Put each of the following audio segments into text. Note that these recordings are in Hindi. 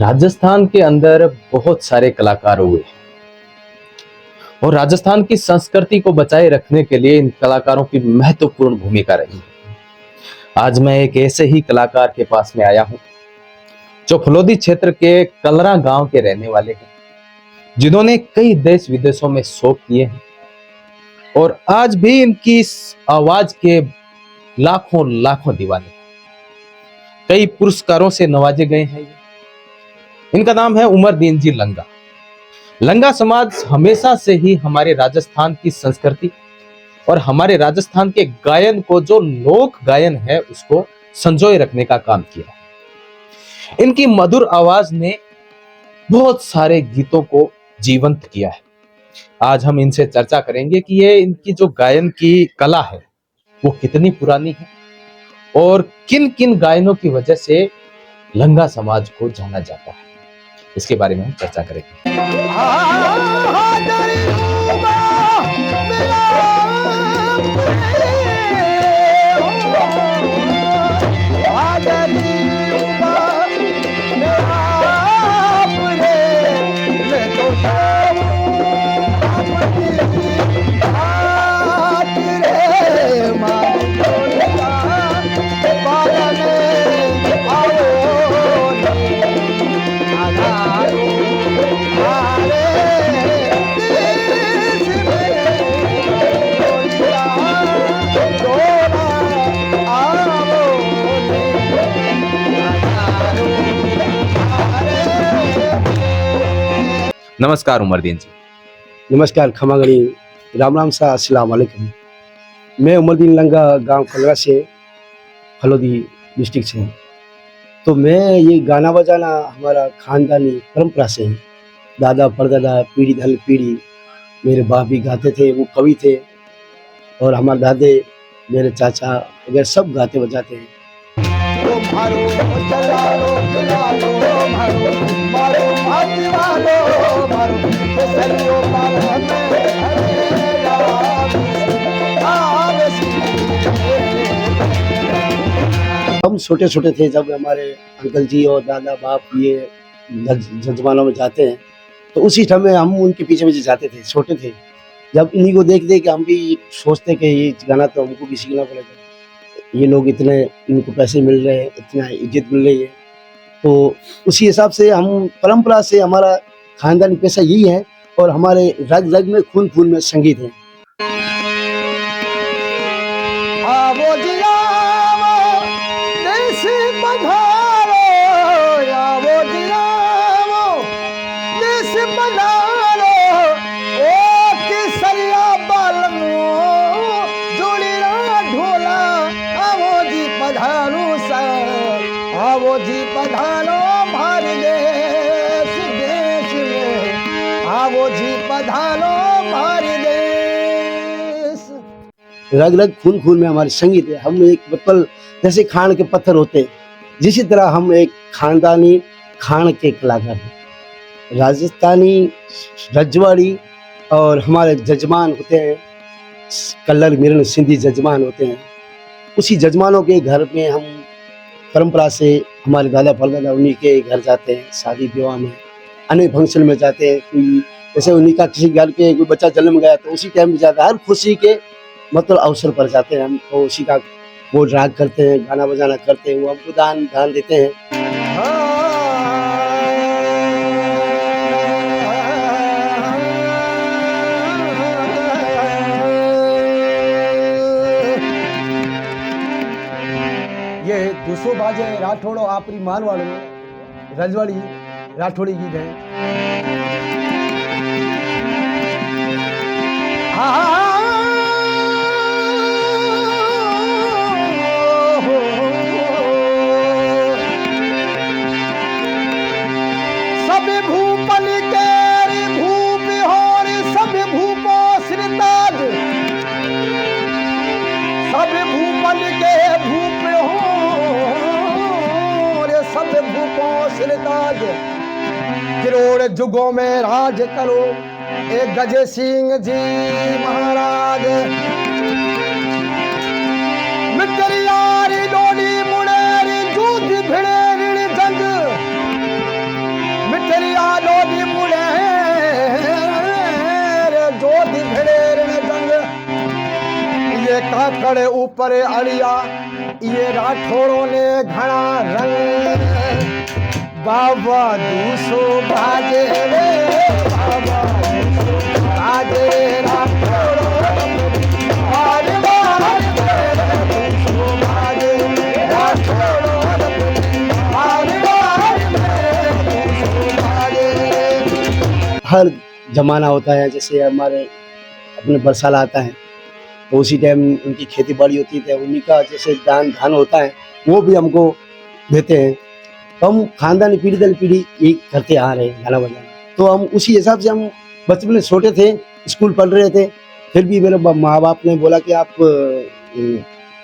राजस्थान के अंदर बहुत सारे कलाकार हुए और राजस्थान की संस्कृति को बचाए रखने के लिए इन कलाकारों की महत्वपूर्ण भूमिका रही है। आज मैं एक ऐसे ही कलाकार के पास में आया हूं जो फलोदी क्षेत्र के कलरा गांव के रहने वाले हैं, जिन्होंने कई देश विदेशों में शो किए हैं और आज भी इनकी इस आवाज के लाखों लाखों दीवाने कई पुरस्कारों से नवाजे गए हैं। इनका नाम है उमरदीन जी लंगा। लंगा समाज हमेशा से ही हमारे राजस्थान की संस्कृति और हमारे राजस्थान के गायन को, जो लोक गायन है, उसको संजोए रखने का काम किया है। इनकी मधुर आवाज ने बहुत सारे गीतों को जीवंत किया है। आज हम इनसे चर्चा करेंगे कि ये इनकी जो गायन की कला है वो कितनी पुरानी है और किन किन गायनों की वजह से लंगा समाज को जाना जाता है। इसके बारे में हम चर्चा करेंगे। नमस्कार उमरदीन जी। नमस्कार खमागणी, राम राम सा, अस्सलाम वालेकुम। मैं उमरदीन लंगा, गांव कलरा से, फलोदी डिस्ट्रिक्ट से। तो मैं ये गाना बजाना हमारा खानदानी परंपरा से है। दादा परदादा पीढ़ी दर पीढ़ी मेरे बाप भी गाते थे, वो कवि थे, और हमारे दादे, मेरे चाचा वगैरह सब गाते बजाते हैं। हम छोटे छोटे थे जब हमारे अंकल जी और दादा बाप ये जजमानों में जाते हैं, तो उसी समय हम उनके पीछे पीछे जाते थे। छोटे थे जब इन्हीं को देख देख हम भी सोचते कि ये गाना तो हमको भी सीखना पड़ेगा। ये लोग इतने, इनको पैसे मिल रहे हैं, इतना इज्जत मिल रही है, तो उसी हिसाब से हम परंपरा से, हमारा खानदानी पेशा यही है और हमारे रग रग में, खून खून में संगीत है। रग रग खून खून में हमारे संगीत है। हम एक मतलब जैसे खान के पत्थर होते हैं, जिसी तरह हम एक खानदानी खान के कलाकार हैं। राजस्थानी, रजवाड़ी और हमारे जजमान होते हैं, कल्लर मिरन सिंधी जजमान होते हैं। उसी जजमानों के घर में हम परंपरा से, हमारे दादा परदादा उन्हीं के घर जाते हैं, शादी विवाह में, अन्य फंक्शन में जाते हैं। कोई जैसे उन्हीं का किसी घर के कोई बच्चा जन्म गया तो उसी टाइम में जाता है। हर खुशी के मतलब अवसर पर जाते हैं हम, तो उसी का वो राग करते हैं, गाना बजाना करते हैं, वो हमको दान देते हैं। ये 200 बाजे राठौड़ो आपरी मान वालों रजवाड़ी राठौड़ी गीत है। किरोड़ जुगों में राज करो एक गजे सिंह जी महाराज। मिटरियारी डोली मुड़ेरी जूझ भिड़ेरी जंग खड़े ऊपर अड़िया, ये राठौरों ने घना रंग, बाबा दूसो बाजे रे, बाबा दूसो बाजे राठौरों, बाजे दूसो बाजे राठौरों, हर जमाना होता है। जैसे हमारे अपने बरसाल आता है तो उसी टाइम उनकी खेती बाड़ी होती है, उन्हीं का जैसे धान होता है वो भी हमको देते हैं। तो हम खानदानी पीढ़ी दर पीढ़ी यही करते आ रहे हैं गाना बजाना। तो हम उसी हिसाब से, हम बचपन में छोटे थे, स्कूल पढ़ रहे थे, फिर भी मेरे माँ बाप ने बोला कि आप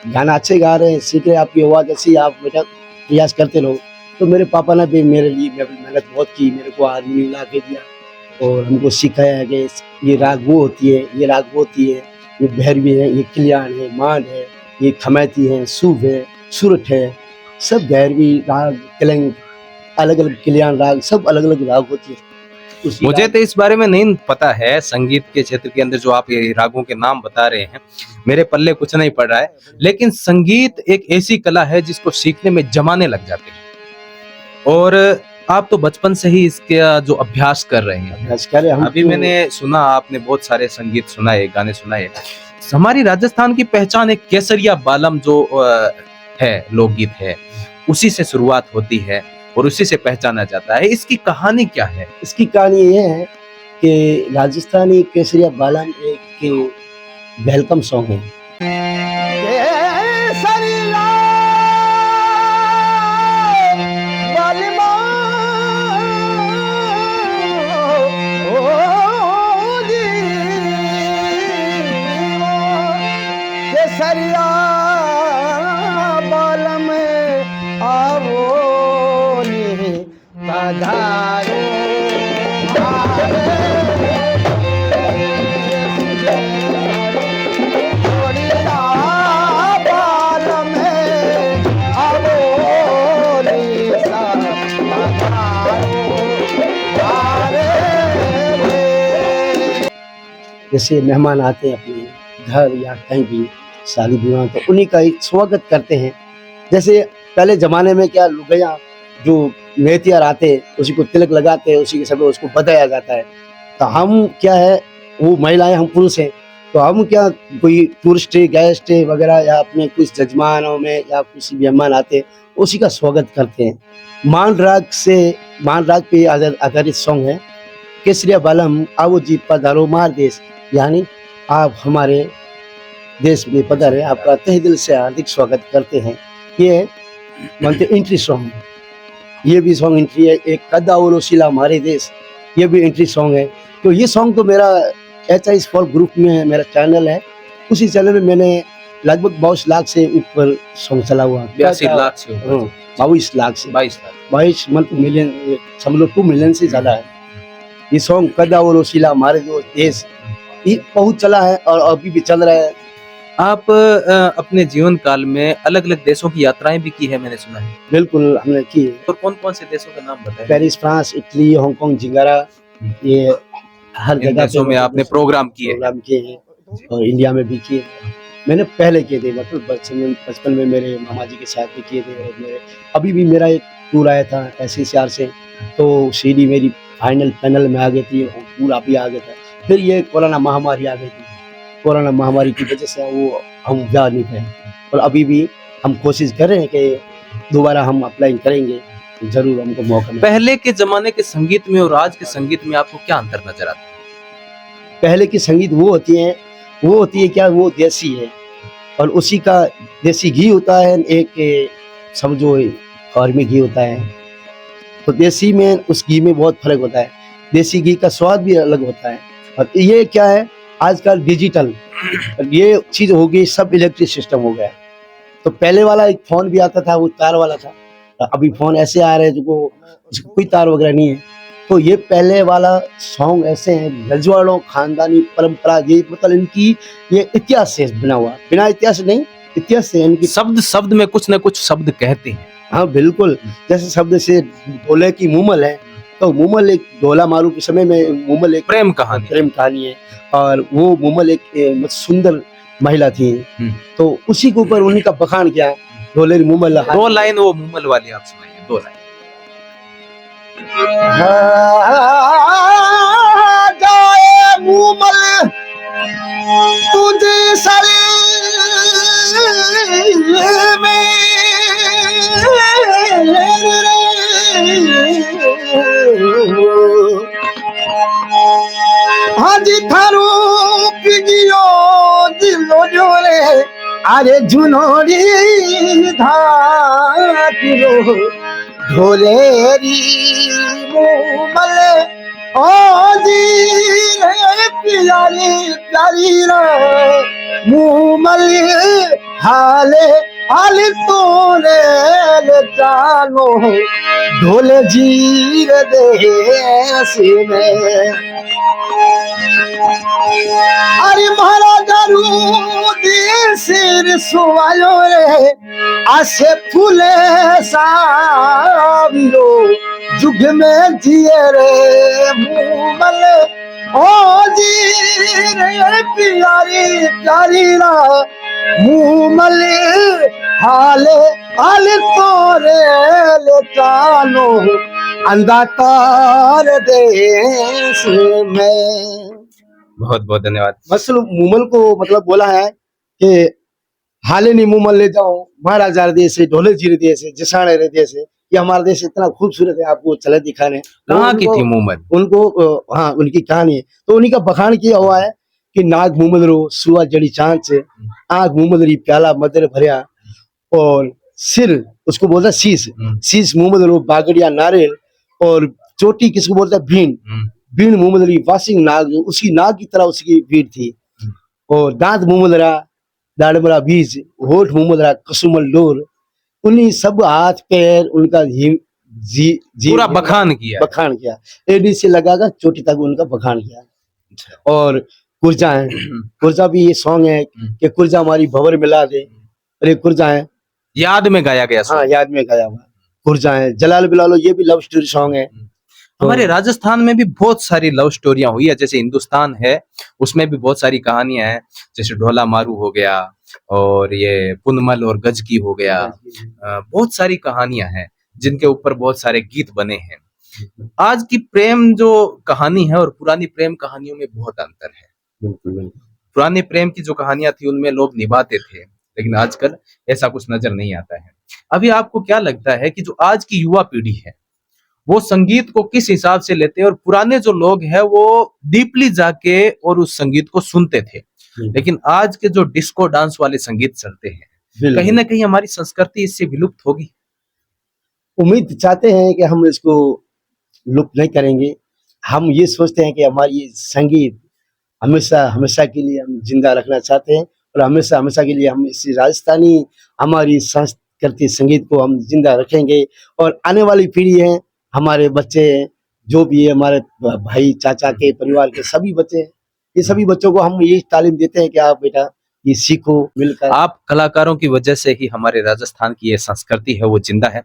गाना अच्छे गा रहे हैं, सीख रहे, आपकी आवाज़ अच्छी, आप बेटा प्रयास करते रहो। तो मेरे पापा ने भी मेरे लिए मेहनत बहुत की, मेरे को हारमोनियम ला के दिया और हमको सिखाया है कि ये राग वो होती है, ये राग वो होती है, ये भैरवी है, ये कल्याण है, मांड है, ये खमैती है, सूफ है, सुरठ है, सब भैरवी राग, कलंग, अलग अलग कल्याण राग, सब अलग अलग राग होती है। मुझे तो इस बारे में नहीं पता है, संगीत के क्षेत्र के अंदर जो आप ये रागों के नाम बता रहे हैं मेरे पल्ले कुछ नहीं पड़ रहा है। लेकिन संगीत एक ऐसी कला है जिसको सीखने में जमाने लग जाते हैं, और आप तो बचपन से ही इसका जो अभ्यास कर रहे हैं। अभी मैंने सुना, आपने बहुत सारे संगीत सुनाए, गाने सुनाए। हमारी राजस्थान की पहचान एक केसरिया बालम जो है, लोकगीत है, उसी से शुरुआत होती है और उसी से पहचाना जाता है। इसकी कहानी क्या है? इसकी कहानी ये है कि राजस्थानी केसरिया बालम एक वेलकम सॉन्ग है। केसरिया बालम आवो नी पधारो, जैसे मेहमान आते हैं अपने घर या कहीं भी शादी विवाह, तो उन्हीं का एक स्वागत करते हैं। जैसे पहले जमाने में क्या लुगाइयाँ जो मेहतियार आते उसी को तिलक लगाते हैं, उसी के समय उसको बताया जाता है। तो हम क्या है, वो महिलाएं, हम पुरुष हैं, तो हम क्या कोई टूरिस्ट गेस्ट वगैरह या अपने कुछ जजमानों में या किसी मेहमान आते उसी का स्वागत करते हैं। मान राग पे आधारित सॉन्ग है केसरिया बालम आवो जी पधारो मार देश, यानी आप हमारे देश में पधारे, आपका तहे दिल से हार्दिक स्वागत करते हैं। ये मानते एंट्री सॉन्ग है, ये भी सॉन्ग एंट्री है। एक कदा और शिला हमारे देश, ये भी एंट्री सॉन्ग है। तो ये सॉन्ग तो मेरा HIS folk ग्रुप में मेरा चैनल है, उसी चैनल में मैंने लगभग 22 लाख से ऊपर सॉन्ग चला हुआ। 82 लाख से 22 लाख से 22 मिलियन, समझ लो 2 मिलियन से ज्यादा है ये सॉन्ग। कदा और शिला हमारे जो देश, ये बहुत चला है और अभी भी चल रहा है। आप अपने जीवन काल में अलग अलग देशों की यात्राएं भी की है, मैंने सुना है। बिल्कुल हमने की है। और कौन कौन से देशों का नाम बताएं? पेरिस, फ्रांस, इटली, हांगकांग, जिंगारा, ये हर जगह देशों में आपने प्रोग्राम किए हैं और इंडिया में भी किए। मैंने पहले किए थे, मतलब बचपन में मेरे मामा जी के साथ भी किए थे, और मेरे अभी भी मेरा एक टूर आया था SCR से, तो सीडी मेरी फाइनल पैनल में आ गई थी और पूरा भी आ गया था। फिर ये कोरोना महामारी आ गई थी, कोरोना महामारी की वजह से वो हम जा नहीं पाए, और अभी भी हम कोशिश कर रहे हैं कि दोबारा हम अप्लाई करेंगे, जरूर हमको मौका मिले। पहले के जमाने के संगीत में और आज के संगीत में आपको क्या अंतर नजर आता है? पहले की संगीत वो होती है क्या, वो देसी है, और उसी का देसी घी होता है, एक समझो फार्मी घी होता है। तो देसी में उस घी में बहुत फर्क होता है, देसी घी का स्वाद भी अलग होता है। और ये क्या है, आजकल डिजिटल ये चीज हो गई, सब इलेक्ट्रिक सिस्टम हो गया। तो पहले वाला एक फोन भी आता था, वो तार वाला था, अभी फोन ऐसे आ रहे हैं जो कोई तार वगैरह नहीं है। तो ये पहले वाला सॉन्ग ऐसे हैं, रजवाड़ों खानदानी परंपरा, ये मतलब इनकी ये इतिहास से बना हुआ, बिना इतिहास नहीं, इतिहास से इनकी। शब्द में कुछ न कुछ शब्द कहते हैं। हाँ बिल्कुल, जैसे शब्द से बोले कि मुमल है, तो मुमल एक ढोला मारू के समय में मुमल एक प्रेम कहानी है, और वो मुमल एक सुंदर महिला थी, हम्म। तो उसी के ऊपर उन्हीं का बखान किया। ढोलेरी मुमल दो लाइन वो मुमल वाली आप सुनाइए, दो लाइन। जाए मुमल तुझे सरे हाजी थारू पिजियो दिलो जोरे अरे झुनोरी धातिलो ढोलेरी मुमल ओ जी रे प्यारी प्यारी रे मुमल हाले हाल तोरे ले जानो ढोले जीर देश में अरे महाराजा सिर सुवायो रे आसे फूले साविलो जुग में जिए रे मुमल ओ जी रे प्यारी प्यारी रा मुमल हाले हाल तोरे ले चालो अंधकार देश में। बहुत बहुत धन्यवाद। मतलब मुमल को मतलब बोला है कि हाले नहीं मुमल ले जाओ महाराजा देश से ढोले जी देश से जसाने रे देश से, ये हमारा देश इतना खूबसूरत है, आपको चले दिखाने। कहाँ की थी मुमल? उनको हाँ उनकी कहानी है, तो उन्हीं का बखान किया हुआ है कि नाग मुमल रो सुआ जड़ी चांद से आग मुमल री प्याला मदर भरिया और सिर उसको बोलता शीश, शीश मुमल रो बागड़िया नारियल और चोटी किसको बोलता है भीन, भीन मुमल री वासिंग नाग उसकी नाग की तरह उसकी भीड़ थी और दांत मुमलरा दाड़मरा बीज होठ मुमलरा कसुमल डोर, उन्हीं सब हाथ पैर उनका जी पूरा बखान किया एडी से लगाकर चोटी तक उनका बखान किया। और कुर्जा है, कुर्जा भी ये सॉन्ग है कि कुर्जा हमारी भंवर मिला दे, अरे कुर्जा है याद में गाया गया। हाँ याद में गाया हुआ कुर्जा है। जलाल बिलालो ये भी लव स्टोरी सॉन्ग है। हमारे राजस्थान में भी बहुत सारी लव स्टोरियां हुई है, जैसे हिंदुस्तान है उसमें भी बहुत सारी कहानियां हैं, जैसे ढोला मारू हो गया और ये पुनमल और गज की हो गया। बहुत सारी कहानियां हैं जिनके ऊपर बहुत सारे गीत बने हैं। आज की प्रेम जो कहानी है और पुरानी प्रेम कहानियों में बहुत अंतर है। पुरानी प्रेम की जो कहानियां थी उनमें लोग निभाते थे, लेकिन आजकल ऐसा कुछ नजर नहीं आता है। अभी आपको क्या लगता है कि जो आज की युवा पीढ़ी है वो संगीत को किस हिसाब से लेते हैं, और पुराने जो लोग हैं वो डीपली जाके और उस संगीत को सुनते थे, लेकिन आज के जो डिस्को डांस वाले संगीत चलते हैं, कहीं ना कहीं हमारी संस्कृति इससे विलुप्त होगी? उम्मीद चाहते हैं कि हम इसको लुप्त नहीं करेंगे। हम ये सोचते हैं कि हमारी ये संगीत हमेशा हमेशा के लिए हम जिंदा रखना चाहते हैं और हमेशा हमेशा के लिए हम इस राजस्थानी हमारी संस्कृति संगीत को हम जिंदा रखेंगे। और आने वाली पीढ़ी है, हमारे बच्चे जो भी है, हमारे भाई चाचा के परिवार के सभी बच्चे, ये सभी बच्चों को हम यही तालीम देते हैं कि आप बेटा ये सीखो मिलकर। आप कलाकारों की वजह से ही हमारे राजस्थान की ये संस्कृति है वो जिंदा है।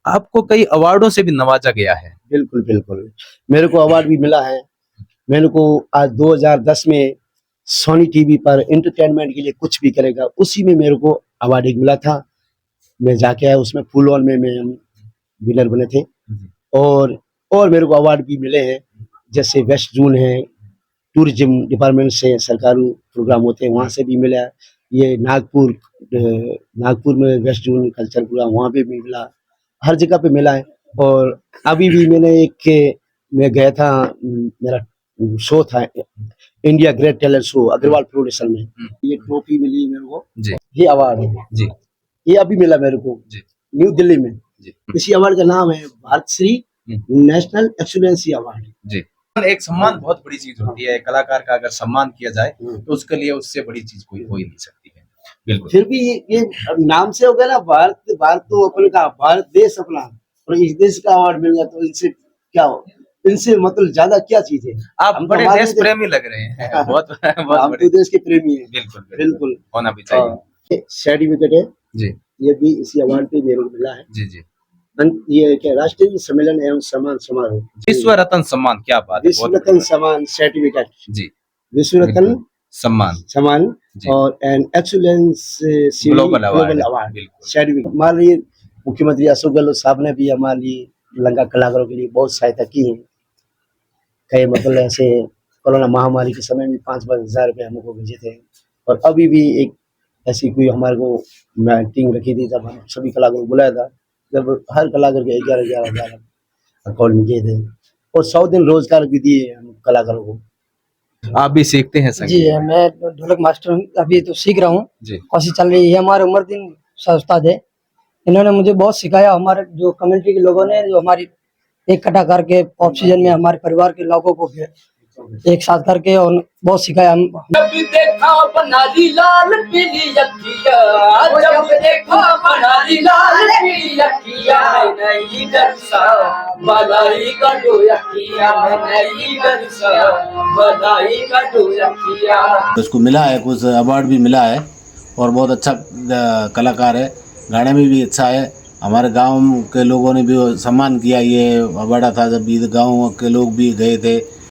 आपको कई अवार्डों से भी नवाजा गया है। बिल्कुल बिल्कुल, मेरे को अवार्ड भी मिला है। मेरे को आज 2010 में सोनी टीवी पर एंटरटेनमेंट के लिए कुछ भी करेगा उसी में मेरे को अवार्ड एक मिला था। मैं जाके आया उसमें फुल ऑन में मैं विनर बने थे। और मेरे को अवार्ड भी मिले हैं, जैसे वेस्ट जोन है, टूरिज्म डिपार्टमेंट से सरकारी प्रोग्राम होते हैं वहाँ से भी मिला। ये नागपुर में वेस्ट जोन कल्चर प्रोग्राम वहाँ पे भी मिला, हर जगह पे मिला है। और अभी भी मैं गया था, मेरा शो था India great talent show Agarwal production में, ये ट्रॉफी मिली मेरे को जी। ये अवार्ड है जी। ये अभी मिला मेरे को जी। न्यू दिल्ली में जी। इसी अवार्ड का नाम है Bharat Shri national excellency award ji. एक सम्मान बहुत बड़ी चीज होती है, कलाकार का अगर सम्मान किया जाए तो उसके लिए उससे बड़ी चीज कोई हो ही नहीं सकती है। बिल्कुल। फिर भी ये नाम से हो गया ना, भारत तो अपने का भारत देश अपना, और इस देश का अवार्ड मिल गया तो इनसे क्या हो, इनसे मतलब ज्यादा क्या चीज है। आप बड़े देश प्रेमी लग रहे हैं। बहुत हम तो देश के प्रेमी हैं। बिल्कुल होना भी चाहिए। सर्टिफिकेट है जी, ये भी इसी अवार्ड पे मेरे को मिला है। जी जी। ये क्या राष्ट्रीय सम्मेलन एवं सम्मान समारोह विश्व रत्न सम्मान, क्या बात है, विश्व रत्न सम्मान सर्टिफिकेट। जी, विश्व रत्न सम्मान जी। और and excellence global award award बिल्कुल सर्टिफिकेट। हमारे लिए मुख्यमंत्री अशोक गहलोत साहब ने भी हमारे लिए लंका कलाकारों के लिए बहुत सहायता की है। कई मतलब ऐसे कोरोना महामारी के समय में 5-5 हज़ार रुपये हमको भेजे थे। और अभी भी एक ऐसी कोई हमारे को मीटिंग रखी थी, तब हम सभी कलाकारों को बुलाया था, जब हर कलाकार के 11-11 हज़ार अकाउंट में किए थे और 100 दिन रोजगार भी दिए हम कलाकारों को। आप भी सीखते हैं जी संगीत? मैं ढोलक मास्टर हूँ, अभी तो सीख रहा हूँ, जी कोशिश चल रही है। हमारे उमरदीन संस्था है, इन्होंने मुझे बहुत सिखाया। हमारे जो कम्युनिटी के लोगों ने जो हमारी इकट्ठा करके ऑफ सीजन में हमारे परिवार के लोगों को एक साथ करके और बहुत सिखाया। जब देखा बनाली लाल पीली अखिया, जब देखा बनाली लाल पीली अखिया, नहीं दरसा बधाई का दो अखिया, नहीं दरसा बधाई का दो अखिया। उसको मिला है, कुछ अवार्ड भी मिला है और बहुत अच्छा कलाकार है, गाने में भी अच्छा है। हमारे गांव के लोगों ने भी सम्मान किया, ये बड़ा था जब गांव के लोग भी गए थे